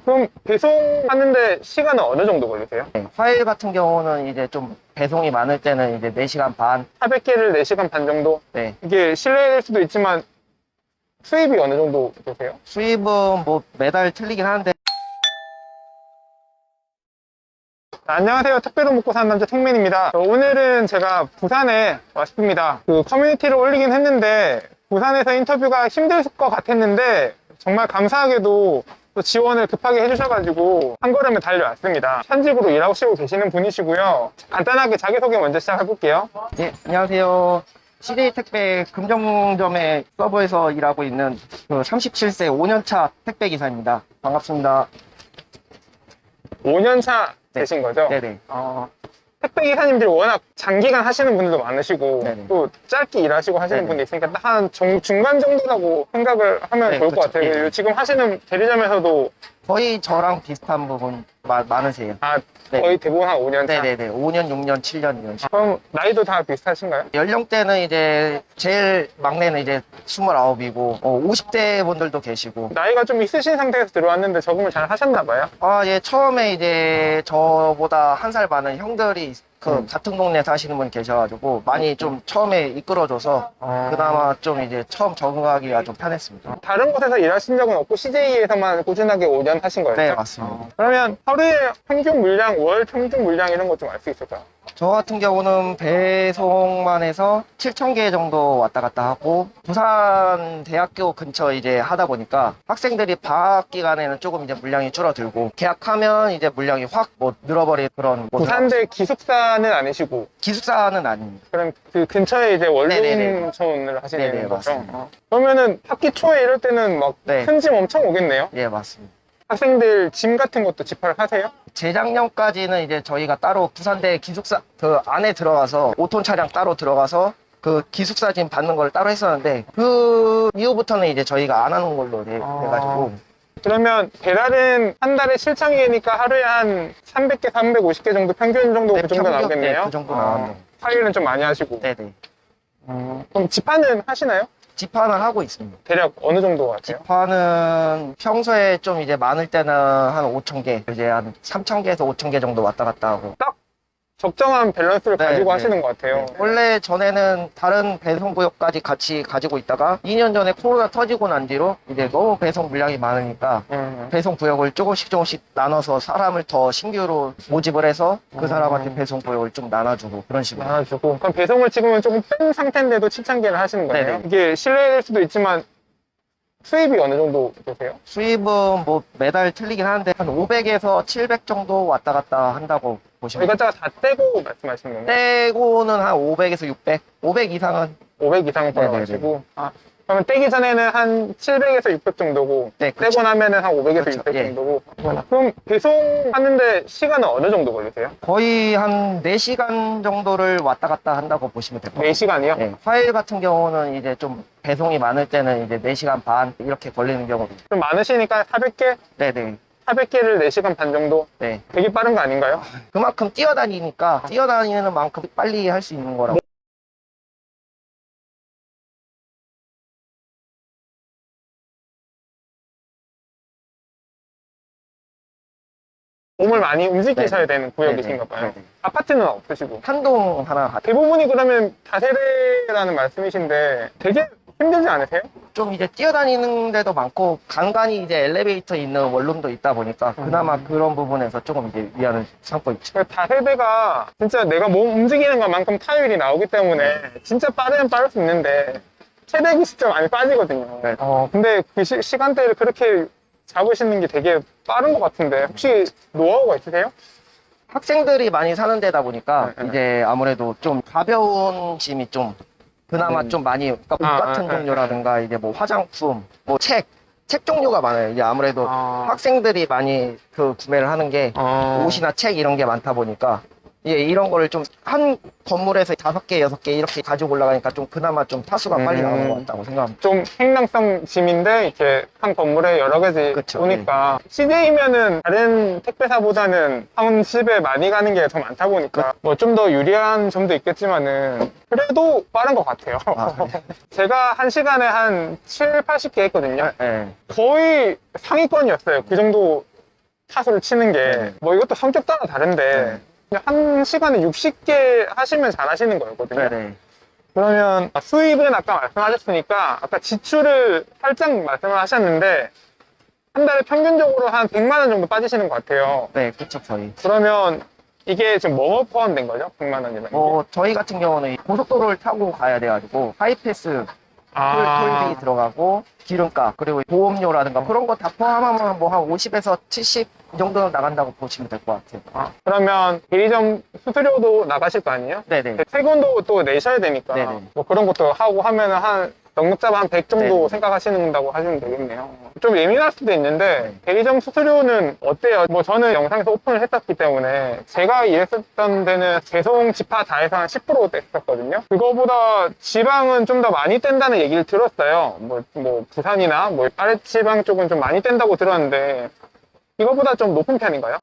그럼 배송하는데 시간은 어느 정도 걸리세요? 네, 화일 같은 경우는 이제 좀 배송이 많을 때는 이제 4시간 반. 400개를 4시간 반 정도? 네. 이게 실례일 수도 있지만 수입이 어느 정도 되세요? 수입은 뭐 매달 틀리긴 하는데. 안녕하세요. 택배로 먹고 사는 남자 택맨입니다. 오늘은 제가 부산에 왔습니다. 그 커뮤니티를 올리긴 했는데 부산에서 인터뷰가 힘들 것 같았는데 정말 감사하게도 또 지원을 급하게 해주셔가지고 한 걸음에 달려왔습니다. 현직으로 일하시고 계시는 분이시고요. 간단하게 자기소개 먼저 시작해볼게요. 네, 안녕하세요. CJ 택배 금정점의 서버에서 일하고 있는 그 37세 5년차 택배 기사입니다. 반갑습니다. 5년차 되신 거죠? 네네. 택배 기사님들이 워낙 장기간 하시는 분들도 많으시고 네네. 또 짧게 일하시고 하시는 네네. 분도 있으니까 딱 한 중간 정도라고 생각을 하면 네, 좋을 것 그렇죠. 같아요. 네. 지금 하시는 대리점에서도 거의 저랑 비슷한 부분 많으세요. 네. 거의 대부분 한 5년 차. 네네네. 5년, 6년, 7년 이런 식으로. 그럼 나이도 다 비슷하신가요? 연령대는 이제 제일 막내는 이제 29이고 50대 분들도 계시고. 나이가 좀 있으신 상태에서 들어왔는데 적응을 잘 하셨나 봐요? 예, 처음에 이제 저보다 한 살 많은 형들이 같은 동네에 사시는 분이 계셔가지고 많이 좀 처음에 이끌어줘서 그나마 좀 이제 처음 적응하기가 좀 편했습니다. 다른 곳에서 일하신 적은 없고 CJ에서만 꾸준하게 5년 하신 거예요? 네, 맞습니다. 그러면 하루에 평균 물량, 월 평균 물량 이런 거 좀 알 수 있을까요? 저 같은 경우는 배송만 해서 7,000개 정도 왔다 갔다 하고, 부산 대학교 근처 이제 하다 보니까 학생들이 방학 기간에는 조금 이제 물량이 줄어들고, 계약하면 이제 물량이 확 뭐 늘어버린 그런. 부산대 기숙사는 아니시고 기숙사는 아닙니다. 그럼 그 근처에 이제 네네네. 원룸촌을 하시는 네네, 거죠? 맞습니다. 그러면은 학기 초에 이럴 때는 막 네. 큰 짐 엄청 오겠네요? 예, 맞습니다. 학생들 짐 같은 것도 집합을 하세요? 재작년까지는 이제 저희가 따로 부산대 기숙사 그 안에 들어가서 5톤 차량 따로 들어가서 그 기숙사 짐 받는 걸 따로 했었는데, 그 이후부터는 이제 저희가 안 하는 걸로 돼가지고. 그러면 배달은 한 달에 7,000개니까 하루에 한 300개, 350개 정도 평균 정도 네, 그 정도 평균, 나오겠네요? 네, 그 정도 나왔네요. 파일은 좀 많이 하시고. 네네. 그럼 집하는 하시나요? 집판을 하고 있습니다. 대략 어느 정도 같아요? 집판은 평소에 좀 이제 많을 때는 한 5,000개, 이제 한 3,000개에서 5,000개 정도 왔다 갔다 하고. 딱 적정한 밸런스를 네, 가지고 네. 하시는 것 같아요. 원래 전에는 다른 배송 구역까지 같이 가지고 있다가 2년 전에 코로나 터지고 난 뒤로 이제 너무 배송 물량이 많으니까 배송 구역을 조금씩 나눠서 사람을 더 신규로 모집을 해서 그 사람한테 배송 구역을 좀 나눠주고 그런 식으로. 나눠주고. 그럼 배송을 지금은 조금 뺀 상태인데도 7,000개를 하시는 거예요? 네네. 이게 실례일 수도 있지만 수입이 어느 정도 되세요? 수입은 뭐 매달 틀리긴 하는데 한 500에서 700 정도 왔다 갔다 한다고 보시면 돼요. 이것저것 다 떼고 말씀하시는 건가요? 떼고는 한 500에서 600, 500 이상은. 500 이상 벌어가지고. 그러면 떼기 전에는 한 700에서 600 정도고, 네, 떼고 그렇죠. 나면은 한 500에서 그렇죠. 600 예. 정도고. 그럼 배송하는데 시간은 어느 정도 걸리세요? 거의 한 4시간 정도를 왔다 갔다 한다고 보시면 될 것 같아요. 4시간이요? 네, 화일 같은 경우는 이제 좀 배송이 많을 때는 이제 4시간 반 이렇게 걸리는 경우도. 좀 많으시니까 400개? 네네. 400개를 4시간 반 정도? 네. 되게 빠른 거 아닌가요? 그만큼 뛰어다니니까 뛰어다니는 만큼 빨리 할 수 있는 거라고. 몸을 많이 움직이셔야 되는 네네. 구역이신가 봐요. 네네. 아파트는 없으시고. 한동 하나 대부분이 그러면 다세대라는 말씀이신데 되게 힘들지 않으세요? 좀 이제 뛰어다니는 데도 많고 간간히 이제 엘리베이터 있는 원룸도 있다 보니까 그나마 그런 부분에서 조금 이제 위안을 삼고 있죠. 다세대가 진짜 내가 몸 움직이는 것만큼 타율이 나오기 때문에 진짜 빠르면 빠를 수 있는데 최대기 진짜 많이 빠지거든요. 네. 근데 그 시간대를 그렇게 잡으시는 게 되게 빠른 것 같은데 혹시 노하우가 있으세요? 학생들이 많이 사는 데다 보니까 네. 이제 아무래도 좀 가벼운 짐이 좀 그나마 좀 많이, 그러니까 옷 같은 종류라든가 이제 뭐 화장품, 뭐 책 종류가 많아요. 이제 아무래도 학생들이 많이 그 구매를 하는 게 옷이나 책 이런 게 많다 보니까 이런 거를 좀 한 건물에서 5개, 6개 이렇게 가지고 올라가니까 좀 그나마 좀 타수가 빨리 나오는 것 같다고 생각합니다. 좀 행랑성 짐인데 이렇게 한 건물에 여러 가지 그쵸, 오니까 CJ면은 다른 택배사보다는 타운십에 많이 가는 게 더 많다 보니까 뭐 좀 더 유리한 점도 있겠지만은 그래도 빠른 것 같아요. 네. 제가 한 시간에 한 7, 80개 했거든요. 네. 거의 상위권이었어요. 그 정도 타수를 치는 게 네. 뭐 이것도 성격 따라 다른데 그냥 한 시간에 60개 하시면 잘 하시는 거거든요. 네네. 그러면 수입은 아까 말씀하셨으니까 아까 지출을 살짝 말씀을 하셨는데 한 달에 평균적으로 한 100만 원 정도 빠지시는 것 같아요. 네, 그쵸, 거의. 그러면 이게 지금 뭐뭐 포함된 거죠? 100만 원이면? 저희 같은 경우는 고속도로를 타고 가야 돼가지고, 하이패스 톨비 들어가고, 기름값, 그리고 보험료라든가 그런 거 다 포함하면 뭐 한 50에서 70 정도는 나간다고 보시면 될 것 같아요. 그러면 대리점 수수료도 나가실 거 아니에요? 네네. 세금도 또 내셔야 되니까 네네. 뭐 그런 것도 하고 하면은 한 넉넉 잡아 한 100 정도 네네. 생각하시는다고 하시면 되겠네요. 좀 예민할 수도 있는데 네. 대리점 수수료는 어때요? 뭐 저는 영상에서 오픈을 했었기 때문에 제가 일했었던 데는 배송 지파 다 해서 한 10% 뗐었거든요. 그거보다 지방은 좀 더 많이 뗀다는 얘기를 들었어요. 뭐 부산이나 뭐 아랫지방 쪽은 좀 많이 뗀다고 들었는데 이거보다 좀 높은 편인가요?